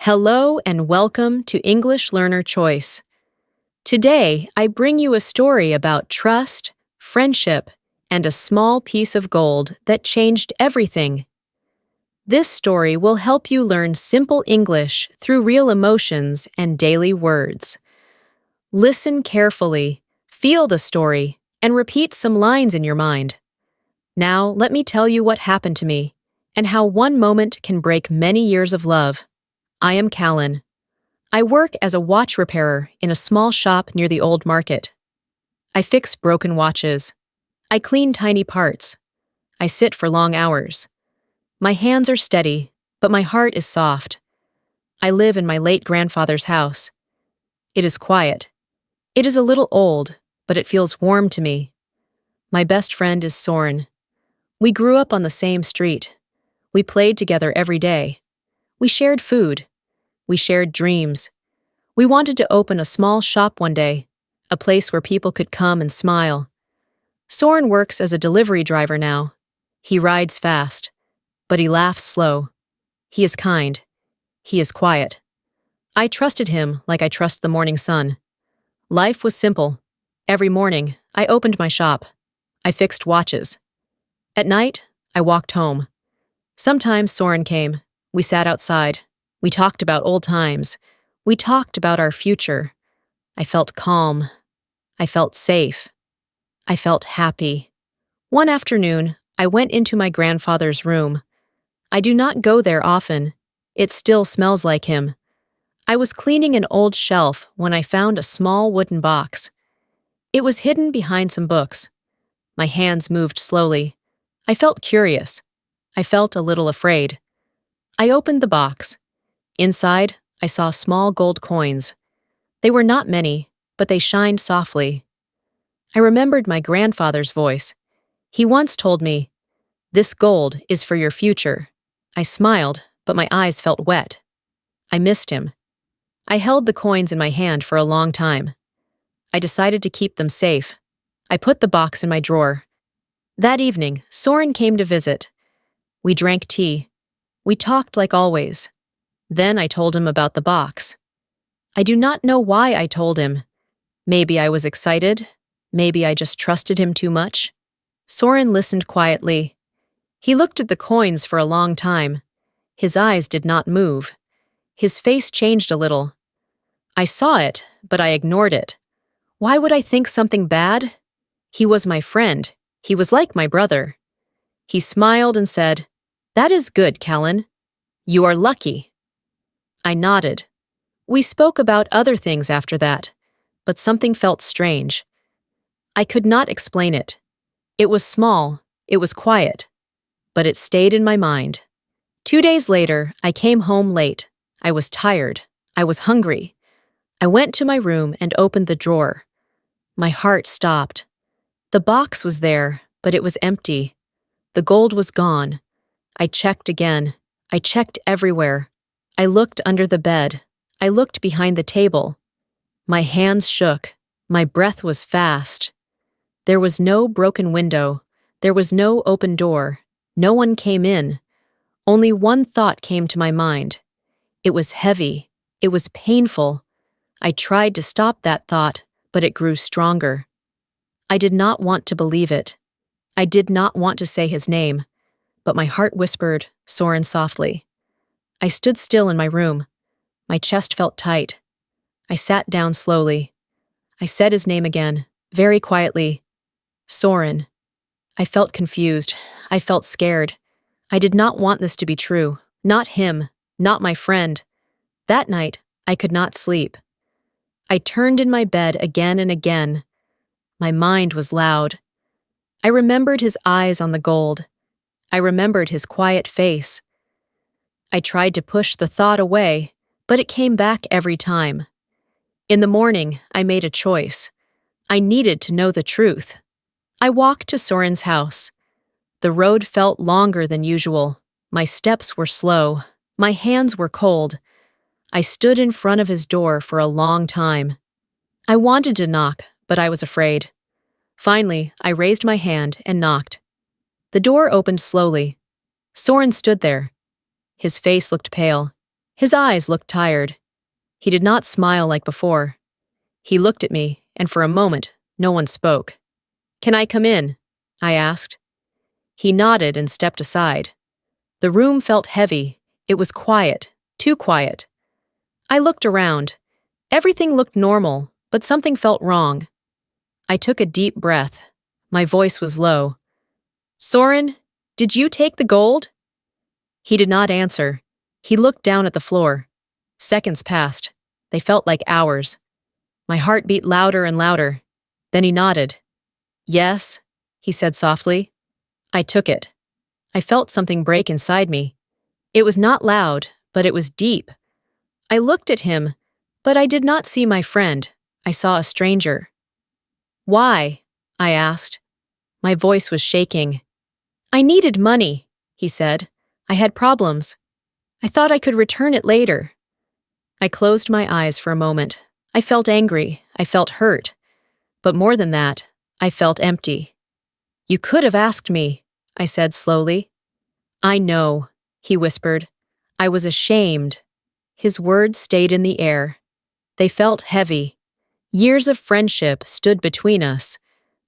Hello and welcome to English Learner Choice. Today, I bring you a story about trust, friendship, and a small piece of gold that changed everything. This story will help you learn simple English through real emotions and daily words. Listen carefully, feel the story, and repeat some lines in your mind. Now, let me tell you what happened to me and how one moment can break many years of love. I am Callen. I work as a watch repairer in a small shop near the old market. I fix broken watches. I clean tiny parts. I sit for long hours. My hands are steady, but my heart is soft. I live in my late grandfather's house. It is quiet. It is a little old, but it feels warm to me. My best friend is Soren. We grew up on the same street. We played together every day. We shared food. We shared dreams. We wanted to open a small shop one day, a place where people could come and smile. Soren works as a delivery driver now. He rides fast, but he laughs slow. He is kind. He is quiet. I trusted him like I trust the morning sun. Life was simple. Every morning, I opened my shop. I fixed watches. At night, I walked home. Sometimes Soren came. We sat outside. We talked about old times. We talked about our future. I felt calm. I felt safe. I felt happy. One afternoon, I went into my grandfather's room. I do not go there often. It still smells like him. I was cleaning an old shelf when I found a small wooden box. It was hidden behind some books. My hands moved slowly. I felt curious. I felt a little afraid. I opened the box. Inside, I saw small gold coins. They were not many, but they shined softly. I remembered my grandfather's voice. He once told me, "This gold is for your future." I smiled, but my eyes felt wet. I missed him. I held the coins in my hand for a long time. I decided to keep them safe. I put the box in my drawer. That evening, Soren came to visit. We drank tea. We talked like always. Then I told him about the box. I do not know why I told him. Maybe I was excited. Maybe I just trusted him too much. Soren listened quietly. He looked at the coins for a long time. His eyes did not move. His face changed a little. I saw it, but I ignored it. Why would I think something bad? He was my friend. He was like my brother. He smiled and said, "That is good, Callen. You are lucky." I nodded. We spoke about other things after that, but something felt strange. I could not explain it. It was small, it was quiet, but it stayed in my mind. 2 days later, I came home late. I was tired. I was hungry. I went to my room and opened the drawer. My heart stopped. The box was there, but it was empty. The gold was gone. I checked again. I checked everywhere. I looked under the bed. I looked behind the table. My hands shook. My breath was fast. There was no broken window. There was no open door. No one came in. Only one thought came to my mind. It was heavy. It was painful. I tried to stop that thought, but it grew stronger. I did not want to believe it. I did not want to say his name, but my heart whispered, "Soren," softly. I stood still in my room. My chest felt tight. I sat down slowly. I said his name again, very quietly. "Soren." I felt confused. I felt scared. I did not want this to be true. Not him. Not my friend. That night, I could not sleep. I turned in my bed again and again. My mind was loud. I remembered his eyes on the gold. I remembered his quiet face. I tried to push the thought away, but it came back every time. In the morning, I made a choice. I needed to know the truth. I walked to Soren's house. The road felt longer than usual. My steps were slow. My hands were cold. I stood in front of his door for a long time. I wanted to knock, but I was afraid. Finally, I raised my hand and knocked. The door opened slowly. Soren stood there. His face looked pale. His eyes looked tired. He did not smile like before. He looked at me, and for a moment, no one spoke. "Can I come in?" I asked. He nodded and stepped aside. The room felt heavy. It was quiet, too quiet. I looked around. Everything looked normal, but something felt wrong. I took a deep breath. My voice was low. "Soren, did you take the gold?" He did not answer. He looked down at the floor. Seconds passed. They felt like hours. My heart beat louder and louder. Then he nodded. "Yes," he said softly. I took it. I felt something break inside me. It was not loud, but it was deep. I looked at him, but I did not see my friend. I saw a stranger. "Why?" I asked. My voice was shaking. "I needed money," he said. "I had problems. I thought I could return it later." I closed my eyes for a moment. I felt angry. I felt hurt. But more than that, I felt empty. "You could have asked me," I said slowly. "I know," he whispered. I was ashamed. His words stayed in the air. They felt heavy. Years of friendship stood between us,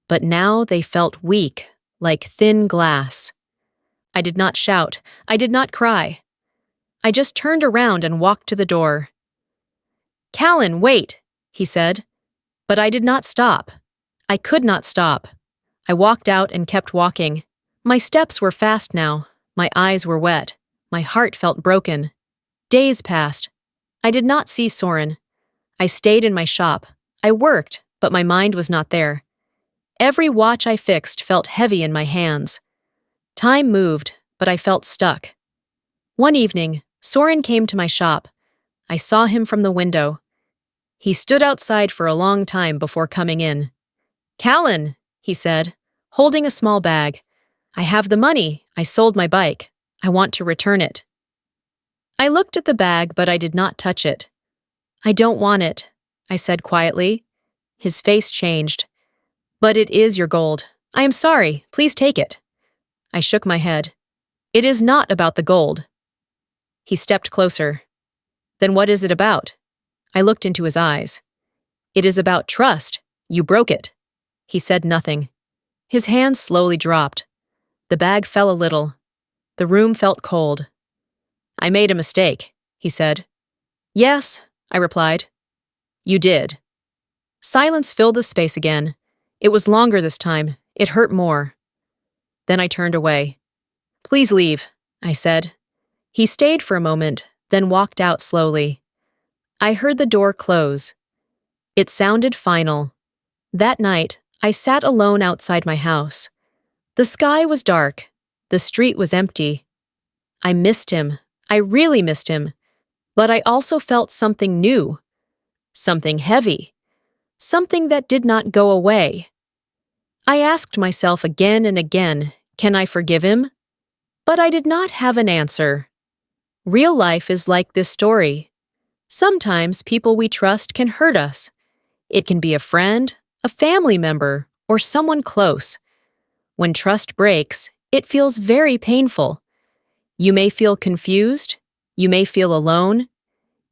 but now they felt weak, like thin glass. I did not shout. I did not cry. I just turned around and walked to the door. "Callen, wait," he said. But I did not stop. I could not stop. I walked out and kept walking. My steps were fast now. My eyes were wet. My heart felt broken. Days passed. I did not see Soren. I stayed in my shop. I worked, but my mind was not there. Every watch I fixed felt heavy in my hands. Time moved, but I felt stuck. One evening, Soren came to my shop. I saw him from the window. He stood outside for a long time before coming in. "Callen," he said, holding a small bag. "I have the money. I sold my bike. I want to return it." I looked at the bag, but I did not touch it. "I don't want it," I said quietly. His face changed. "But it is your gold. I am sorry. Please take it." I shook my head. "It is not about the gold." He stepped closer. "Then what is it about?" I looked into his eyes. "It is about trust. You broke it." He said nothing. His hands slowly dropped. The bag fell a little. The room felt cold. "I made a mistake," he said. "Yes," I replied. "You did." Silence filled the space again. It was longer this time. It hurt more. Then I turned away. "Please leave," I said. He stayed for a moment, then walked out slowly. I heard the door close. It sounded final. That night, I sat alone outside my house. The sky was dark. The street was empty. I missed him. I really missed him. But I also felt something new. Something heavy. Something that did not go away. I asked myself again and again, can I forgive him? But I did not have an answer. Real life is like this story. Sometimes people we trust can hurt us. It can be a friend, a family member, or someone close. When trust breaks, it feels very painful. You may feel confused, you may feel alone,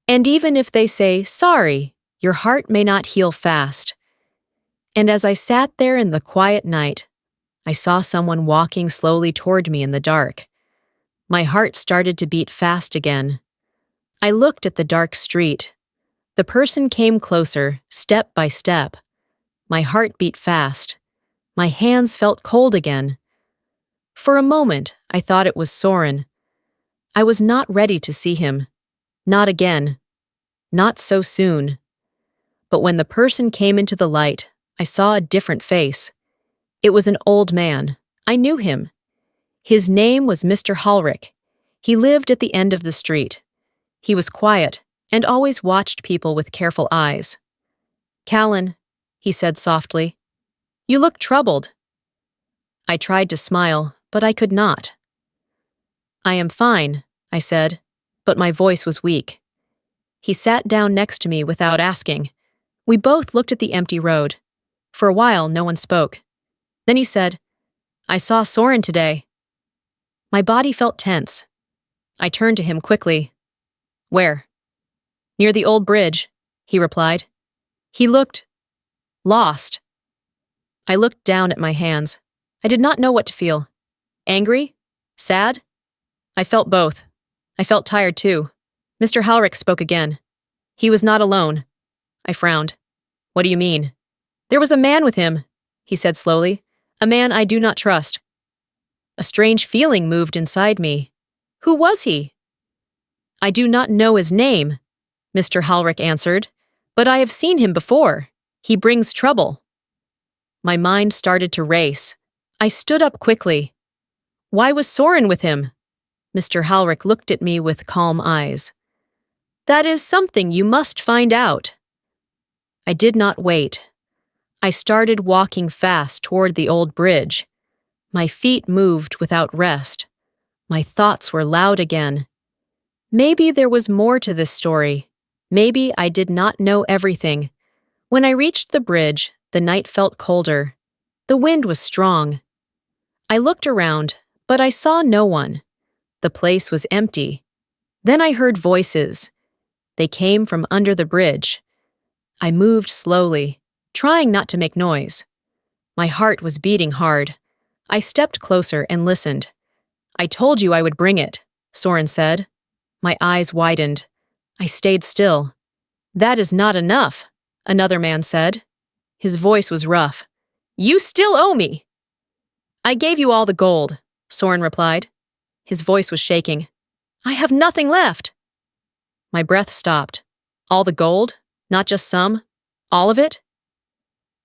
and even if they say sorry, your heart may not heal fast. And as I sat there in the quiet night, I saw someone walking slowly toward me in the dark. My heart started to beat fast again. I looked at the dark street. The person came closer, step by step. My heart beat fast. My hands felt cold again. For a moment, I thought it was Soren. I was not ready to see him. Not again. Not so soon. But when the person came into the light, I saw a different face. It was an old man. I knew him. His name was Mr. Hallrick. He lived at the end of the street. He was quiet and always watched people with careful eyes. "Callen," he said softly, "you look troubled." I tried to smile, but I could not. "I am fine," I said, but my voice was weak. He sat down next to me without asking. We both looked at the empty road. For a while, no one spoke. Then he said, "I saw Soren today." My body felt tense. I turned to him quickly. Where? Near the old bridge, he replied. He looked lost. I looked down at my hands. I did not know what to feel. Angry? Sad? I felt both. I felt tired too. Mr. Halrick spoke again. He was not alone. I frowned. What do you mean? There was a man with him, he said slowly. A man I do not trust. A strange feeling moved inside me. Who was he? I do not know his name, Mr. Halrick answered, but I have seen him before. He brings trouble. My mind started to race. I stood up quickly. Why was Soren with him? Mr. Halrick looked at me with calm eyes. That is something you must find out. I did not wait. I started walking fast toward the old bridge. My feet moved without rest. My thoughts were loud again. Maybe there was more to this story. Maybe I did not know everything. When I reached the bridge, the night felt colder. The wind was strong. I looked around, but I saw no one. The place was empty. Then I heard voices. They came from under the bridge. I moved slowly, trying not to make noise. My heart was beating hard. I stepped closer and listened. I told you I would bring it, Soren said. My eyes widened. I stayed still. That is not enough, another man said. His voice was rough. You still owe me. I gave you all the gold, Soren replied. His voice was shaking. I have nothing left. My breath stopped. All the gold? Not just some? All of it?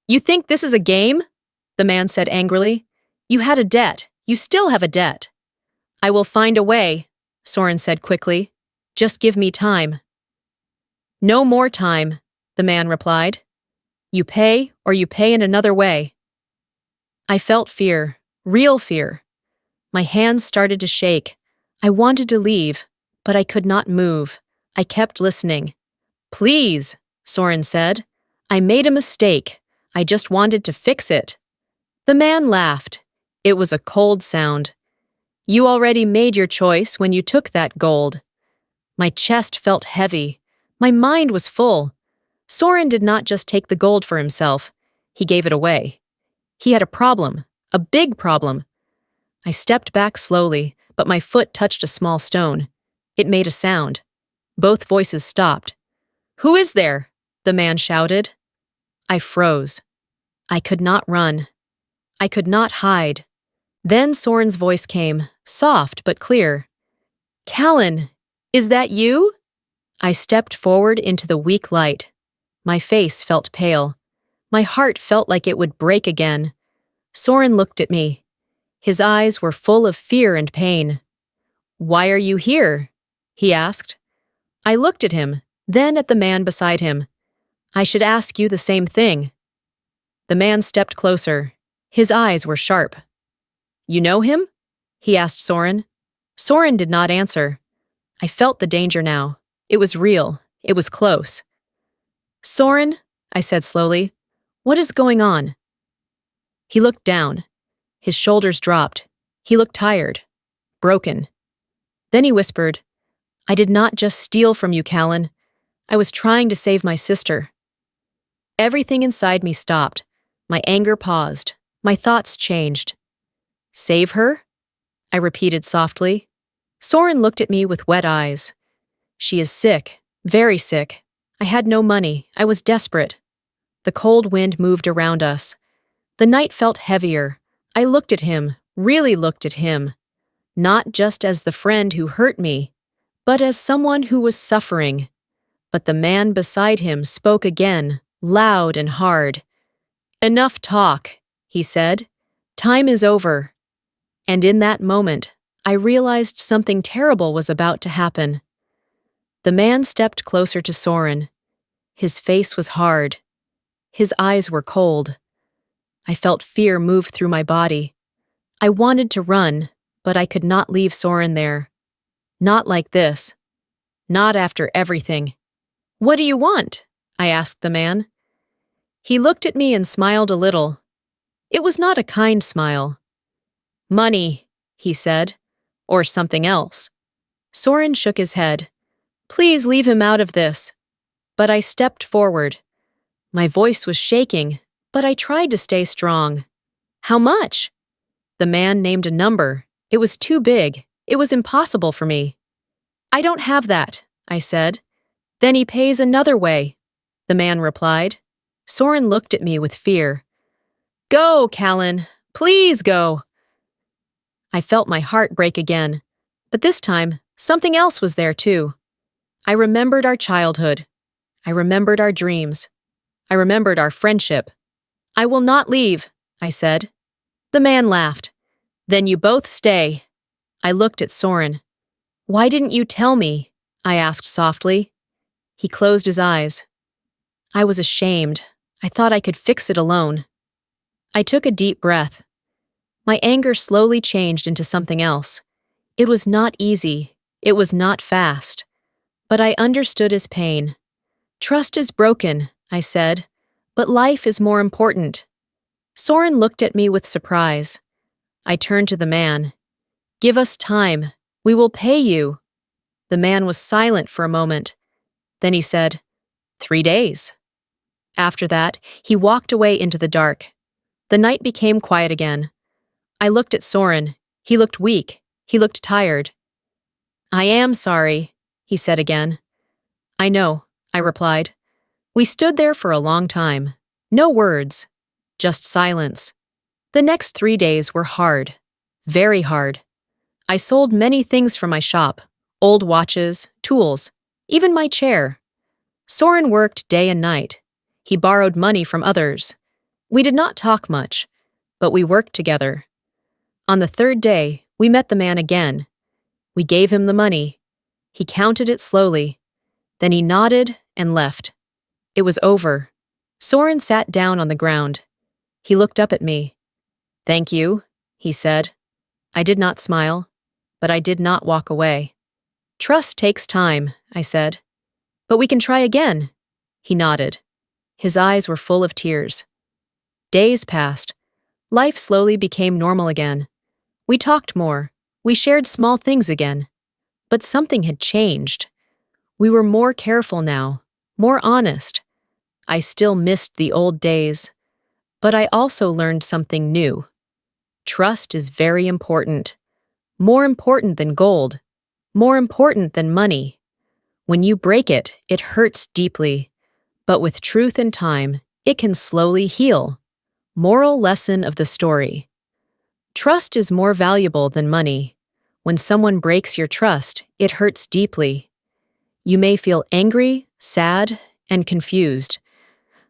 You think this is a game? The man said angrily. You had a debt. You still have a debt. I will find a way, Soren said quickly. Just give me time. No more time, the man replied. You pay or you pay in another way. I felt fear, real fear. My hands started to shake. I wanted to leave, but I could not move. I kept listening. Please, Soren said. I made a mistake. I just wanted to fix it. The man laughed. It was a cold sound. You already made your choice when you took that gold. My chest felt heavy. My mind was full. Soren did not just take the gold for himself. He gave it away. He had a problem, a big problem. I stepped back slowly, but my foot touched a small stone. It made a sound. Both voices stopped. Who is there? The man shouted. I froze. I could not run. I could not hide. Then Soren's voice came, soft but clear. Callen, is that you? I stepped forward into the weak light. My face felt pale. My heart felt like it would break again. Soren looked at me. His eyes were full of fear and pain. Why are you here? He asked. I looked at him, then at the man beside him. I should ask you the same thing. The man stepped closer. His eyes were sharp. You know him? He asked Soren. Soren did not answer. I felt the danger now. It was real. It was close. Soren, I said slowly, what is going on? He looked down. His shoulders dropped. He looked tired, broken. Then he whispered, I did not just steal from you, Callen. I was trying to save my sister. Everything inside me stopped. My anger paused. My thoughts changed. Save her? I repeated softly. Soren looked at me with wet eyes. She is sick, very sick. I had no money. I was desperate. The cold wind moved around us. The night felt heavier. I looked at him, really looked at him. Not just as the friend who hurt me, but as someone who was suffering. But the man beside him spoke again, loud and hard. Enough talk, he said. Time is over. And in that moment, I realized something terrible was about to happen. The man stepped closer to Soren. His face was hard. His eyes were cold. I felt fear move through my body. I wanted to run, but I could not leave Soren there. Not like this. Not after everything. What do you want? I asked the man. He looked at me and smiled a little. It was not a kind smile. Money, he said, or something else. Soren shook his head. Please leave him out of this. But I stepped forward. My voice was shaking, but I tried to stay strong. How much? The man named a number. It was too big. It was impossible for me. I don't have that, I said. Then he pays another way, the man replied. Soren looked at me with fear. Go, Callen. Please go. I felt my heart break again, but this time, something else was there too. I remembered our childhood. I remembered our dreams. I remembered our friendship. I will not leave, I said. The man laughed. Then you both stay. I looked at Soren. Why didn't you tell me? I asked softly. He closed his eyes. I was ashamed. I thought I could fix it alone. I took a deep breath. My anger slowly changed into something else. It was not easy. It was not fast. But I understood his pain. Trust is broken, I said, but life is more important. Soren looked at me with surprise. I turned to the man. Give us time. We will pay you. The man was silent for a moment. Then he said, 3 days. After that, he walked away into the dark. The night became quiet again. I looked at Soren. He looked weak. He looked tired. I am sorry, he said again. I know, I replied. We stood there for a long time. No words, just silence. The next 3 days were hard, very hard. I sold many things from my shop, old watches, tools, even my chair. Soren worked day and night. He borrowed money from others. We did not talk much, but we worked together. On the 3rd day, we met the man again. We gave him the money. He counted it slowly. Then he nodded and left. It was over. Soren sat down on the ground. He looked up at me. Thank you, he said. I did not smile, but I did not walk away. Trust takes time, I said. But we can try again. He nodded. His eyes were full of tears. Days passed. Life slowly became normal again. We talked more. We shared small things again. But something had changed. We were more careful now, more honest. I still missed the old days, but I also learned something new. Trust is very important. More important than gold. More important than money. When you break it, it hurts deeply. But with truth and time, it can slowly heal. Moral lesson of the story. Trust is more valuable than money. When someone breaks your trust, it hurts deeply. You may feel angry, sad, and confused.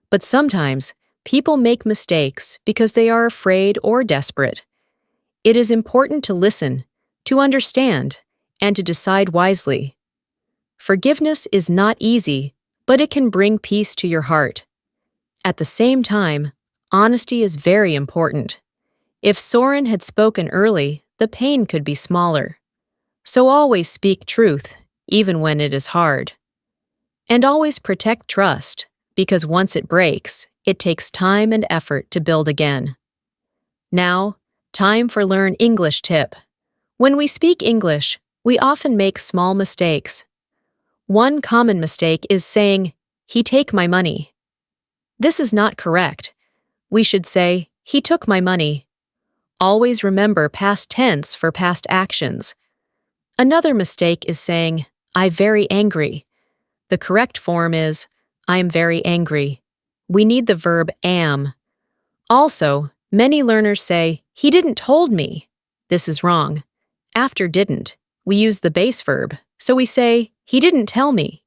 But sometimes, people make mistakes because they are afraid or desperate. It is important to listen, to understand, and to decide wisely. Forgiveness is not easy, but it can bring peace to your heart. At the same time, honesty is very important. If Soren had spoken early, the pain could be smaller. So always speak truth, even when it is hard. And always protect trust, because once it breaks, it takes time and effort to build again. Now, time for Learn English tip. When we speak English, we often make small mistakes. One common mistake is saying, "He take my money." This is not correct. We should say, "He took my money." Always remember past tense for past actions. Another mistake is saying, "I very angry." The correct form is, "I am very angry." We need the verb am. Also, many learners say, "He didn't told me." This is wrong. After didn't, we use the base verb, so we say, "He didn't tell me."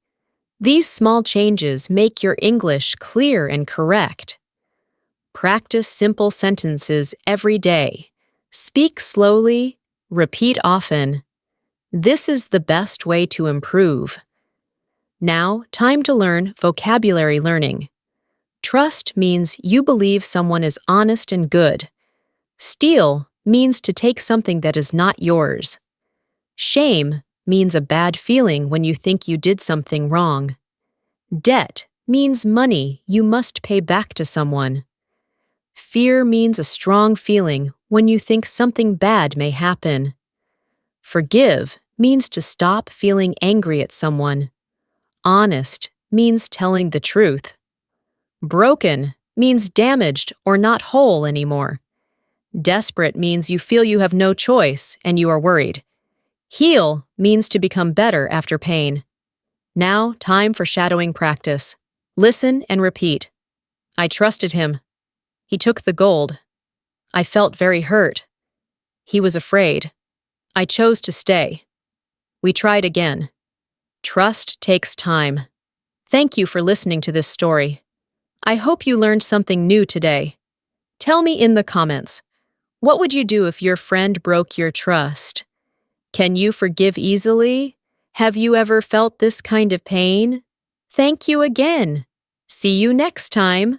These small changes make your English clear and correct. Practice simple sentences every day. Speak slowly, repeat often. This is the best way to improve. Now, time to learn vocabulary learning. Trust means you believe someone is honest and good. Steal means to take something that is not yours. Shame means a bad feeling when you think you did something wrong. Debt means money you must pay back to someone. Fear means a strong feeling when you think something bad may happen. Forgive means to stop feeling angry at someone. Honest means telling the truth. Broken means damaged or not whole anymore. Desperate means you feel you have no choice and you are worried. Heal means to become better after pain. Now, time for shadowing practice. Listen and repeat. I trusted him. He took the gold. I felt very hurt. He was afraid. I chose to stay. We tried again. Trust takes time. Thank you for listening to this story. I hope you learned something new today. Tell me in the comments, what would you do if your friend broke your trust? Can you forgive easily? Have you ever felt this kind of pain? Thank you again. See you next time.